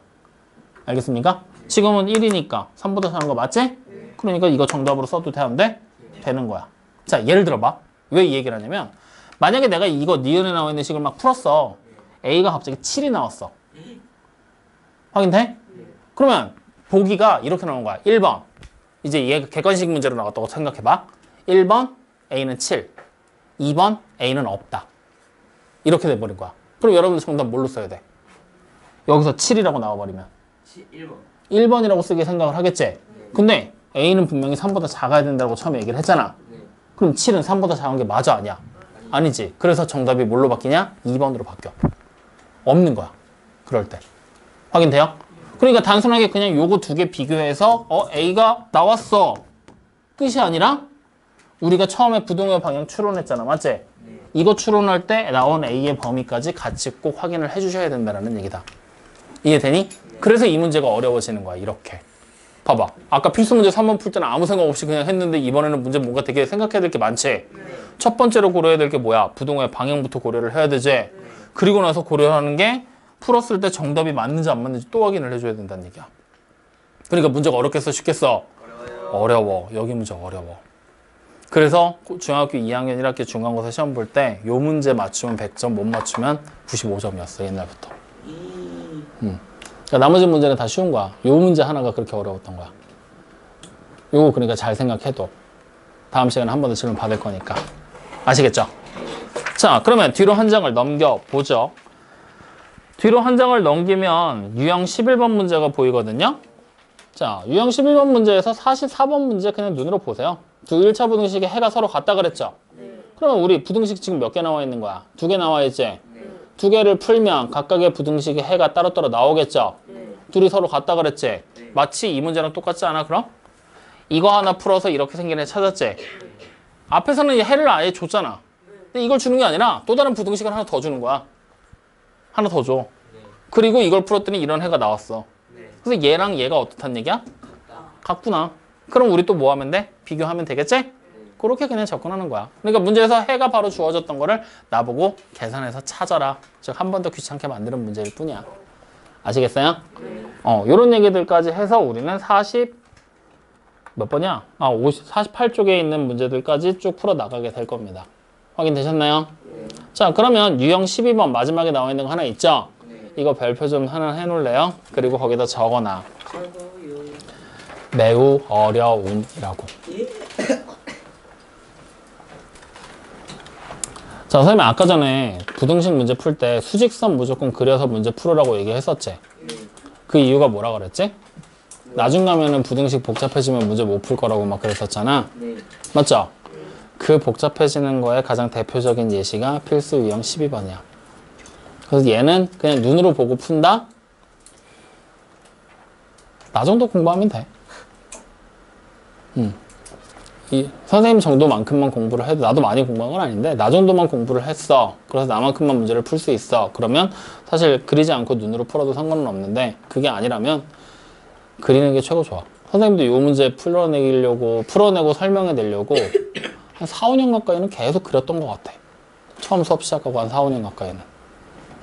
알겠습니까? 지금은 1이니까 3보다 작은 거 맞지? 그러니까 이거 정답으로 써도 돼, 안 돼? 되는 거야. 자, 예를 들어봐. 왜 이 얘기를 하냐면 만약에 내가 이거 니은에 나와 있는 식을 막 풀었어. a가 갑자기 7이 나왔어. 확인돼? 그러면 보기가 이렇게 나온 거야. 1번. 이제 얘가 객관식 문제로 나왔다고 생각해봐. 1번 a는 7. 2번 a는 없다. 이렇게 돼버린 거야. 그럼 여러분들 정답 뭘로 써야 돼? 여기서 7이라고 나와버리면 1번. 1번이라고 쓰게 생각을 하겠지? 근데 a는 분명히 3보다 작아야 된다고 처음에 얘기를 했잖아. 그럼 7은 3보다 작은 게 맞아, 아니야? 아니지. 그래서 정답이 뭘로 바뀌냐? 2번으로 바뀌어. 없는 거야. 그럴 때. 확인돼요? 그러니까 단순하게 그냥 요거 두 개 비교해서 a가 나왔어. 끝이 아니라 우리가 처음에 부등호의 방향 추론했잖아. 맞지? 이거 추론할 때 나온 a의 범위까지 같이 꼭 확인을 해주셔야 된다는 얘기다. 이해되니? 그래서 이 문제가 어려워지는 거야. 이렇게. 봐봐. 아까 필수 문제 3번 풀 때는 아무 생각 없이 그냥 했는데 이번에는 문제 뭔가 되게 생각해야 될 게 많지? 첫 번째로 고려해야 될 게 뭐야? 부등호의 방향부터 고려를 해야 되지? 그리고 나서 고려하는 게 풀었을 때 정답이 맞는지 안 맞는지 또 확인을 해줘야 된다는 얘기야. 그러니까 문제가 어렵겠어? 쉽겠어? 어려워. 여기 문제 어려워. 그래서 중학교 2학년 1학기 중간고사 시험 볼 때 요 문제 맞추면 100점, 못 맞추면 95점이었어. 옛날부터. 그러니까 나머지 문제는 다 쉬운 거야. 요 문제 하나가 그렇게 어려웠던 거야. 요거 그러니까 잘 생각해도 다음 시간에 한 번 더 질문 받을 거니까. 아시겠죠? 자, 그러면 뒤로 한 장을 넘겨보죠. 뒤로 한 장을 넘기면 유형 11번 문제가 보이거든요. 자, 유형 11번 문제에서 44번 문제 그냥 눈으로 보세요. 두 1차 부등식에 해가 서로 같다 그랬죠? 그러면 우리 부등식 지금 몇 개 나와 있는 거야? 2개 나와 있지? 2개를 풀면 각각의 부등식에 해가 따로따로 나오겠죠? 둘이 서로 같다 그랬지? 마치 이 문제랑 똑같지 않아, 그럼? 이거 하나 풀어서 이렇게 생긴 애 찾았지? 앞에서는 이 해를 아예 줬잖아. 근데 이걸 주는 게 아니라 또 다른 부등식을 하나 더 주는 거야. 하나 더 줘. 그리고 이걸 풀었더니 이런 해가 나왔어. 그래서 얘랑 얘가 어떻단 얘기야? 같구나. 그럼 우리 또 뭐 하면 돼? 비교하면 되겠지? 그렇게 그냥 접근하는 거야. 그러니까 문제에서 해가 바로 주어졌던 거를 나보고 계산해서 찾아라. 즉 한 번 더 귀찮게 만드는 문제일 뿐이야. 아시겠어요? 요런 얘기들까지 해서 우리는 몇 번이야? 48쪽에 있는 문제들까지 쭉 풀어 나가게 될 겁니다. 확인되셨나요? 자, 그러면 유형 12번 마지막에 나와 있는 거 하나 있죠? 이거 별표 좀 하나 해놓을래요? 그리고 거기다 적어놔. 매우 어려운이라고. 자, 선생님 아까 전에 부등식 문제 풀 때 수직선 무조건 그려서 문제 풀으라고 얘기했었지? 그 이유가 뭐라 그랬지? 나중 가면은 부등식 복잡해지면 문제 못 풀 거라고 막 그랬었잖아. 맞죠? 그 복잡해지는 거에 가장 대표적인 예시가 필수 유형 12번이야. 그래서 얘는 그냥 눈으로 보고 푼다? 나 정도 공부하면 돼. 이 선생님 정도만큼만 공부를 해도, 나도 많이 공부한 건 아닌데 나 정도만 공부를 했어. 그래서 나만큼만 문제를 풀 수 있어. 그러면 사실 그리지 않고 눈으로 풀어도 상관은 없는데, 그게 아니라면 그리는 게 최고 좋아. 선생님도 이 문제 풀어내고 설명해내려고 한 4, 5년 가까이는 계속 그렸던 것 같아. 처음 수업 시작하고 한 4, 5년 가까이는.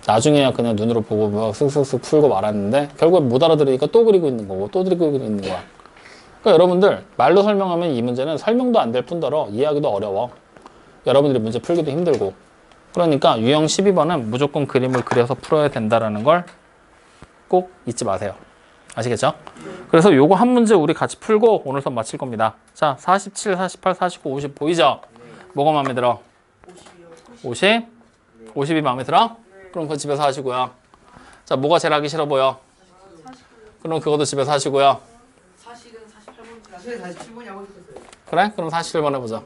나중에야 그냥 눈으로 보고 막 쓱쓱쓱 풀고 말았는데 결국에 못 알아들으니까 또 그리고 있는 거고 또 그리고 있는 거야. 그러니까 여러분들 말로 설명하면 이 문제는 설명도 안 될 뿐더러 이해하기도 어려워. 여러분들이 문제 풀기도 힘들고. 그러니까 유형 12번은 무조건 그림을 그려서 풀어야 된다는 걸 꼭 잊지 마세요. 아시겠죠? 그래서 요거 한 문제 우리 같이 풀고 오늘 수업 마칠 겁니다. 자, 47, 48, 49, 50 보이죠? 뭐가 마음에 들어? 50? 50이 마음에 들어? 그럼 그거 집에서 하시고요. 자, 뭐가 제일 하기 싫어 보여? 그럼 그것도 집에서 하시고요. 47번. 나중에 47번이라고 했었어요. 그래? 그럼 47번 해보자.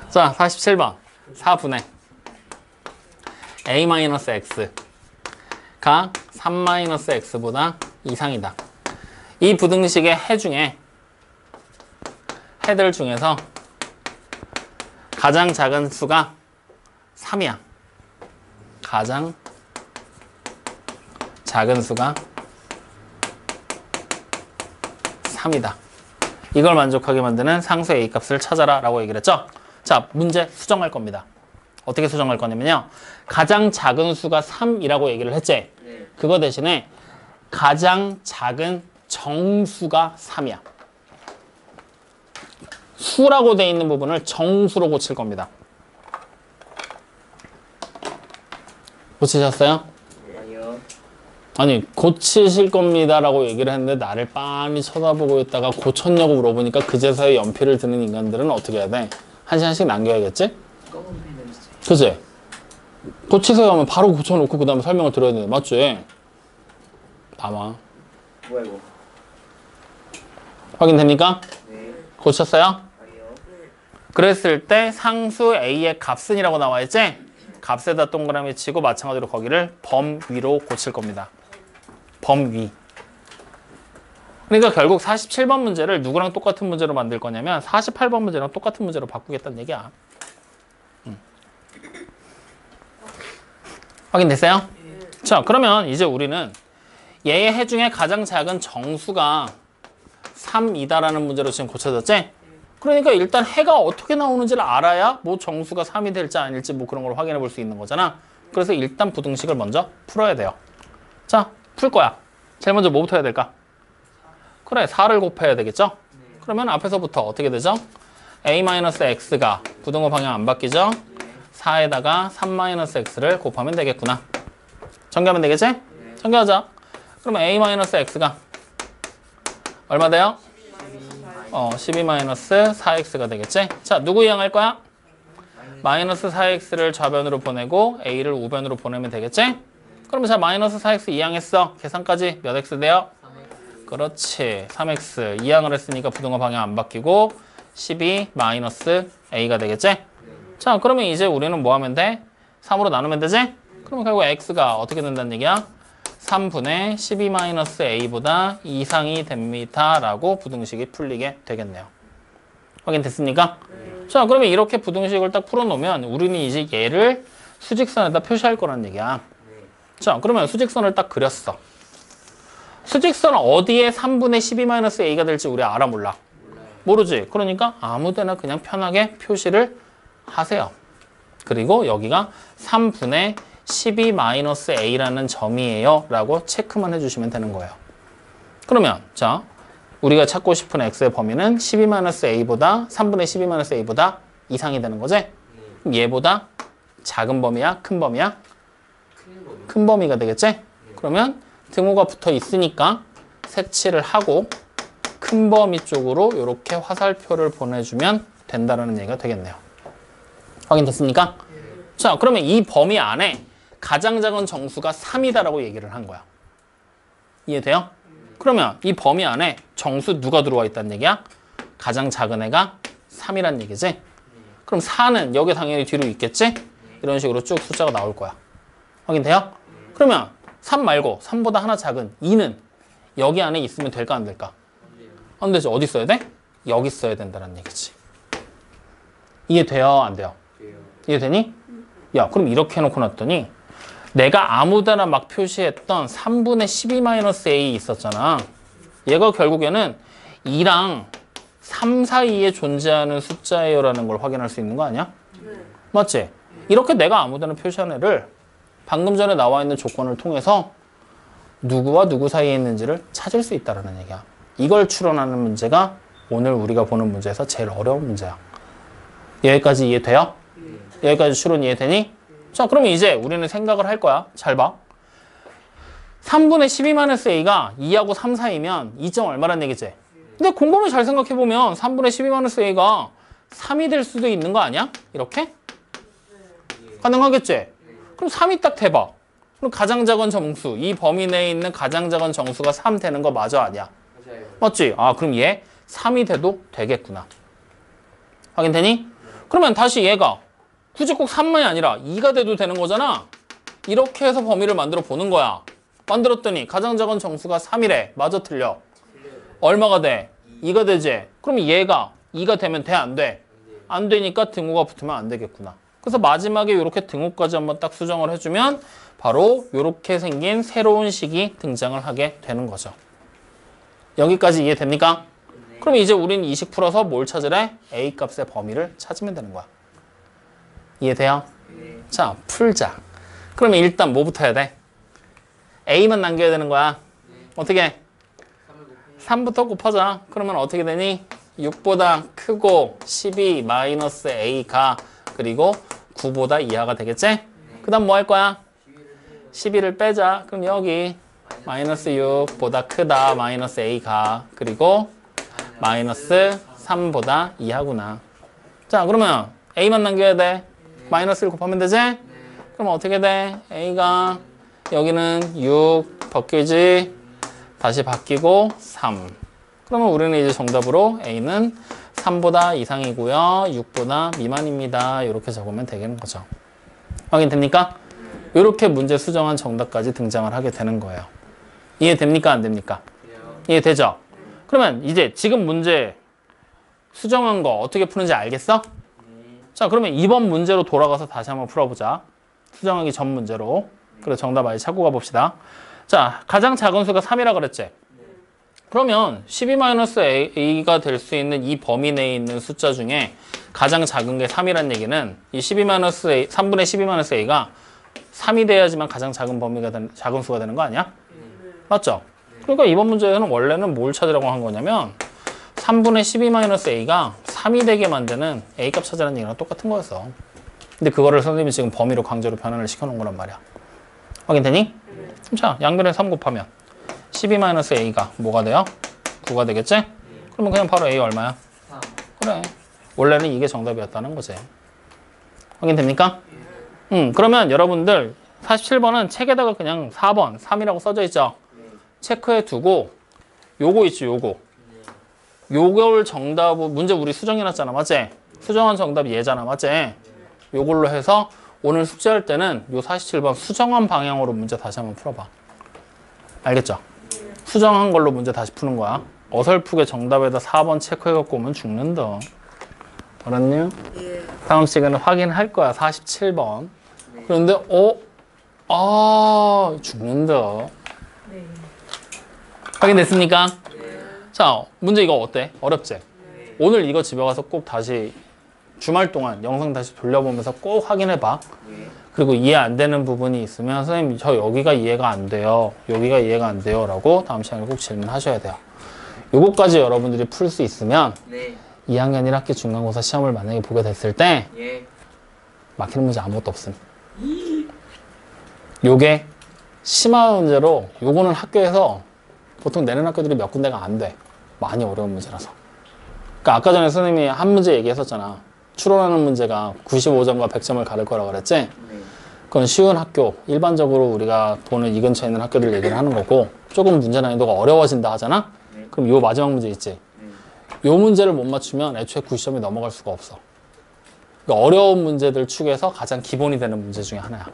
자, 47번. 4분의 a-x가 3-x보다 이상이다. 이 부등식의 해 중에, 해들 중에서 가장 작은 수가 3이야. 가장 작은 수가 3이다. 이걸 만족하게 만드는 상수 A 값을 찾아라 라고 얘기를 했죠. 자, 문제 수정할 겁니다. 어떻게 수정할 거냐면요, 가장 작은 수가 3이라고 얘기를 했지. 그거 대신에 가장 작은 정수가 3이야. 수라고 돼 있는 부분을 정수로 고칠 겁니다. 고치셨어요? 아니요. 아니, 고치실 겁니다라고 얘기를 했는데 나를 빤히 쳐다보고 있다가 고쳤냐고 물어보니까 그제서야 연필을 드는 인간들은 어떻게 해야 돼? 한 시간씩 남겨야겠지? 검은 펜 냄새. 그치? 고치세요 하면 바로 고쳐놓고 그 다음에 설명을 들어야 되는데, 맞지? 남아. 뭐야 이거? 확인됩니까? 네. 고쳤어요? 아니요. 그랬을 때 상수 A의 값은 이라고 나와 있지? 값에다 동그라미 치고 마찬가지로 거기를 범위로 고칠 겁니다. 범위. 그러니까 결국 47번 문제를 누구랑 똑같은 문제로 만들 거냐면 48번 문제랑 똑같은 문제로 바꾸겠다는 얘기야. 확인됐어요? 자, 그러면 이제 우리는 얘의 해 중에 가장 작은 정수가 3이다라는 문제로 지금 고쳐졌지? 그러니까 일단 해가 어떻게 나오는지를 알아야 뭐 정수가 3이 될지 아닐지 뭐 그런 걸 확인해 볼 수 있는 거잖아. 그래서 일단 부등식을 먼저 풀어야 돼요. 자, 풀 거야. 제일 먼저 뭐부터 해야 될까? 그래, 4를 곱해야 되겠죠? 그러면 앞에서부터 어떻게 되죠? a-x가 부등호 방향 안 바뀌죠? 4에다가 3-x를 곱하면 되겠구나. 전개하면 되겠지? 전개하자. 그러면 a-x가 얼마 돼요? 12-4x가 되겠지? 자, 누구 이항할 거야? 마이너스 4x를 좌변으로 보내고 a를 우변으로 보내면 되겠지? 그러면 자 마이너스 4x 이항했어. 계산까지 몇 x 돼요? 3x. 그렇지. 3x 이항을 했으니까 부등호 방향 안 바뀌고 12 마이너스 a가 되겠지? 자 그러면 이제 우리는 뭐 하면 돼? 3으로 나누면 되지? 그러면 결국 x가 어떻게 된다는 얘기야? 3분의 12 마이너스 a보다 이상이 됩니다 라고 부등식이 풀리게 되겠네요. 확인됐습니까? 자 그러면 이렇게 부등식을 딱 풀어놓으면 우리는 이제 얘를 수직선에다 표시할 거란 얘기야. 자 그러면 수직선을 딱 그렸어. 수직선 어디에 3분의 12-a가 될지 우리 알아 몰라? 모르지. 그러니까 아무데나 그냥 편하게 표시를 하세요. 그리고 여기가 3분의 12-a라는 점이에요 라고 체크만 해주시면 되는 거예요. 그러면 자 우리가 찾고 싶은 x의 범위는 12-a보다 3분의 12-a보다 이상이 되는 거지? 그럼 얘보다 작은 범위야? 큰 범위야? 큰 범위가 되겠지? 그러면 등호가 붙어 있으니까 색칠을 하고 큰 범위 쪽으로 이렇게 화살표를 보내주면 된다는 얘기가 되겠네요. 확인됐습니까? 자, 그러면 이 범위 안에 가장 작은 정수가 3이다라고 얘기를 한 거야. 이해돼요? 그러면 이 범위 안에 정수 누가 들어와 있다는 얘기야? 가장 작은 애가 3이란 얘기지? 그럼 4는 여기 당연히 뒤로 있겠지? 이런 식으로 쭉 숫자가 나올 거야. 확인돼요? 그러면 3 말고 3보다 하나 작은 2는 여기 안에 있으면 될까 안 될까? 안 되죠. 어디 써야 돼? 여기 써야 된다는 얘기지. 이해돼요? 안 돼요? 이해되니? 야, 그럼 이렇게 해놓고 놨더니 내가 아무데나 막 표시했던 3분의 12-a 있었잖아. 얘가 결국에는 2랑 3 사이에 존재하는 숫자예요라는 걸 확인할 수 있는 거 아니야? 맞지? 이렇게 내가 아무데나 표시한 애를 방금 전에 나와 있는 조건을 통해서 누구와 누구 사이에 있는지를 찾을 수 있다는 얘기야. 이걸 추론하는 문제가 오늘 우리가 보는 문제에서 제일 어려운 문제야. 여기까지 이해돼요? 여기까지 추론 이해되니? 자, 그러면 이제 우리는 생각을 할 거야. 잘 봐. 3분의 12-a가 2하고 3 사이면 2점 얼마란 얘기지? 근데 곰곰이 잘 생각해보면 3분의 12-a가 3이 될 수도 있는 거 아니야? 이렇게? 가능하겠지? 그럼 3이 딱 대봐. 그럼 가장 작은 정수, 이 범위 내에 있는 가장 작은 정수가 3 되는 거 맞아, 아니야? 맞아요. 맞지? 아, 그럼 얘 3이 돼도 되겠구나. 확인되니? 그러면 다시 얘가 굳이 꼭 3만이 아니라 2가 돼도 되는 거잖아. 이렇게 해서 범위를 만들어 보는 거야. 만들었더니 가장 작은 정수가 3이래. 맞아, 틀려? 얼마가 돼? 2가 되지? 그럼 얘가 2가 되면 돼, 안 돼? 안 되니까 등호가 붙으면 안 되겠구나. 그래서 마지막에 이렇게 등호까지 한번 딱 수정을 해주면 바로 이렇게 생긴 새로운 식이 등장을 하게 되는 거죠. 여기까지 이해됩니까? 그럼 이제 우리는 이 식 풀어서 뭘 찾으래? A 값의 범위를 찾으면 되는 거야. 이해돼요? 자, 풀자. 그러면 일단 뭐부터 해야 돼? A만 남겨야 되는 거야. 어떻게? 3부터 곱하자. 그러면 어떻게 되니? 6보다 크고 12-a가 그리고 9보다 이하가 되겠지? 그 다음 뭐 할 거야? 12를 빼자. 그럼 여기 마이너스 6보다 크다 마이너스 a가 그리고 마이너스 3보다 이하구나. 자, 그러면 a만 남겨야 돼. 마이너스를 곱하면 되지? 그럼 어떻게 돼? a가 여기는 6 바뀌지 다시 바뀌고 3. 그러면 우리는 이제 정답으로 a는 3보다 이상이고요. 6보다 미만입니다. 이렇게 적으면 되는 거죠. 확인됩니까? 이렇게 문제 수정한 정답까지 등장을 하게 되는 거예요. 이해됩니까? 안 됩니까? 이해되죠? 그러면 이제 지금 문제 수정한 거 어떻게 푸는지 알겠어? 자, 그러면 이번 문제로 돌아가서 다시 한번 풀어보자. 수정하기 전 문제로. 그래, 정답 아예 찾고 가봅시다. 자, 가장 작은 수가 3이라 그랬지? 그러면 12-a가 될 수 있는 이 범위 내에 있는 숫자 중에 가장 작은 게 3이란 얘기는 이 3분의 12-a가 3이 돼야지만 가장 작은 범위가 작은 수가 되는 거 아니야? 맞죠? 그러니까 이번 문제에서는 원래는 뭘 찾으라고 한 거냐면 3분의 12-a가 3이 되게 만드는 a값 찾으라는 얘기랑 똑같은 거였어. 근데 그거를 선생님이 지금 범위로 강제로 변환을 시켜놓은 거란 말이야. 확인되니? 자, 양변에 3 곱하면 12-a가 뭐가 돼요? 9가 되겠지? 그러면 그냥 바로 a 얼마야? 3. 그래. 원래는 이게 정답이었다는 거지. 확인됩니까? 그러면 여러분들 47번은 책에다가 그냥 4번, 3이라고 써져 있죠? 체크해 두고 요거 있죠, 요거. 요걸 정답, 문제 우리 수정해놨잖아, 맞지? 수정한 정답이 얘잖아, 맞지? 요걸로 해서 오늘 숙제할 때는 요 47번 수정한 방향으로 문제 다시 한번 풀어봐. 알겠죠? 수정한 걸로 문제 다시 푸는 거야. 어설프게 정답에다 4번 체크해갖고 오면 죽는다. 알았냐? 예. 다음 시간에 확인할 거야, 47번. 그런데, 죽는다. 네. 확인됐습니까? 자, 문제 이거 어때? 어렵지? 오늘 이거 집에 가서 꼭 다시 주말 동안 영상 다시 돌려보면서 꼭 확인해봐. 그리고 이해 안 되는 부분이 있으면 선생님 저 여기가 이해가 안 돼요. 여기가 이해가 안 돼요. 라고 다음 시간에 꼭 질문하셔야 돼요. 요거까지 여러분들이 풀 수 있으면 네. 2학년 1학기 중간고사 시험을 만약에 보게 됐을 때 예. 막히는 문제 아무것도 없음. 요게 심한 문제로 요거는 학교에서 보통 내는 학교들이 몇 군데가 안 돼. 많이 어려운 문제라서. 그러니까 아까 전에 선생님이 한 문제 얘기했었잖아. 추론하는 문제가 95점과 100점을 가를 거라고 그랬지? 네. 그건 쉬운 학교, 일반적으로 우리가 보는 이 근처에 있는 학교들 얘기를 하는 거고 조금 문제 난이도가 어려워진다 하잖아? 네. 그럼 요 마지막 문제 있지? 요 문제를 못 맞추면 애초에 90점이 넘어갈 수가 없어. 그러니까 어려운 문제들 축에서 가장 기본이 되는 문제 중에 하나야.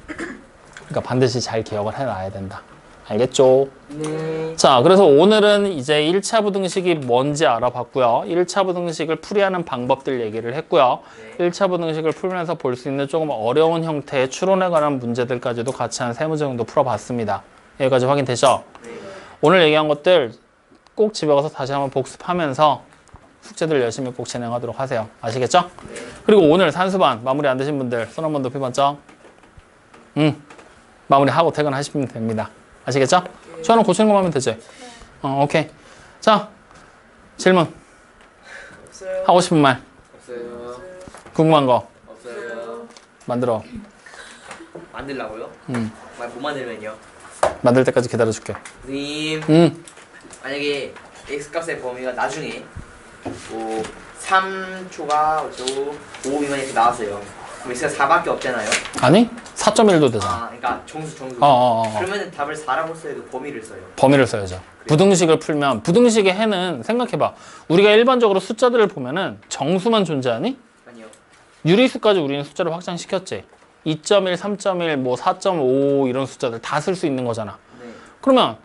그러니까 반드시 잘 기억을 해놔야 된다. 알겠죠? 네. 자, 그래서 오늘은 이제 1차 부등식이 뭔지 알아봤고요. 1차 부등식을 풀이하는 방법들 얘기를 했고요. 1차 부등식을 풀면서 볼 수 있는 조금 어려운 형태의 추론에 관한 문제들까지도 같이 한 3문제 정도 풀어봤습니다. 여기까지 확인되죠? 오늘 얘기한 것들 꼭 집에 가서 다시 한번 복습하면서 숙제들 열심히 꼭 진행하도록 하세요. 아시겠죠? 그리고 오늘 산수반 마무리 안 되신 분들 손 한번 높이 번쩍. 마무리하고 퇴근하시면 됩니다. 아시겠죠? 수아는 고치는 것만 하면 되지? 오케이. 자, 질문. 없어요. 하고 싶은 말. 없어요. 궁금한 거. 없어요. 만들어. 만들라고요? 못 만들면요? 만들 때까지 기다려줄게. 선생님. 만약에 x 값의 범위가 나중에 뭐 3초가 어쩌고 5 미만 이렇게 나왔어요. 그럼 x가 4밖에 없잖아요. 아니? 4.1도 되잖아. 그러니까 정수. 그러면 답을 4라고 써도 범위를 써요. 범위를 써야죠. 부등식을 풀면 부등식의 해는 생각해봐. 우리가 일반적으로 숫자들을 보면은 정수만 존재하니? 아니요. 유리수까지 우리는 숫자를 확장시켰지. 2.1, 3.1, 뭐 4.5 이런 숫자들 다 쓸 수 있는 거잖아. 네. 그러면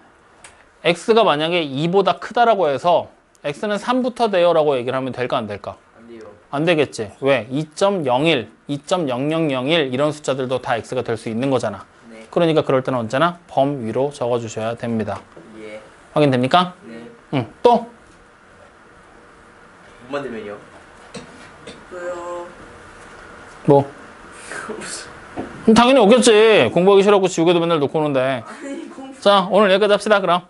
x가 만약에 2보다 크다라고 해서 x는 3부터 돼요 라고 얘기를 하면 될까 안 될까? 안 돼요. 안 되겠지. 왜? 2.01, 2.0001 이런 숫자들도 다 x가 될 수 있는 거잖아. 네. 그러니까 그럴 때는 언제나 범위로 적어주셔야 됩니다. 예. 확인됩니까? 네. 또? 못 만들면요? 없어요. 뭐? 당연히 없겠지. 공부하기 싫어갖고 지우개도 맨날 놓고 오는데. 아니 공부. 자, 오늘 여기까지 합시다, 그럼.